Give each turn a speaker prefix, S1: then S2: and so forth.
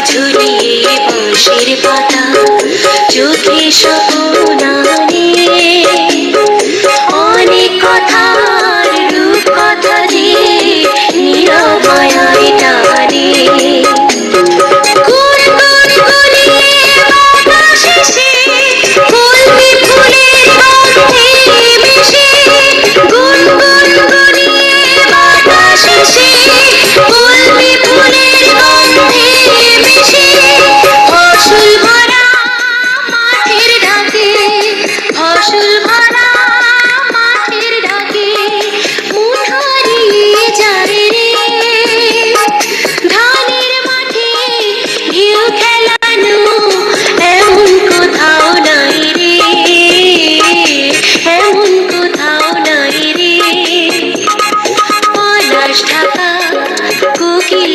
S1: ঝুলিয়ে বাঁশের পাতা, চোখে স্বপ্ন আনে অনেক কথার রূপ কথা যে নীরবয়ায় টানে। গুন গুন গুনিয়ে বাতাস এসে কলমি ফুলের গন্ধে মিশে, গুন গুন গুনিয়ে বাতাস এসে কলমি ফুলের গন্ধে মিশে, ফসল ভরা মাঠের ডাকে, ফসল ভরা মাঠের ডাকে মন হারিয়ে যায় রে। ধানের মাঠে ঢেউ খেলানো এমন কোথাও নাই রে, এমন কোথাও নাই রে। পলাশ ঢাকা কোকিল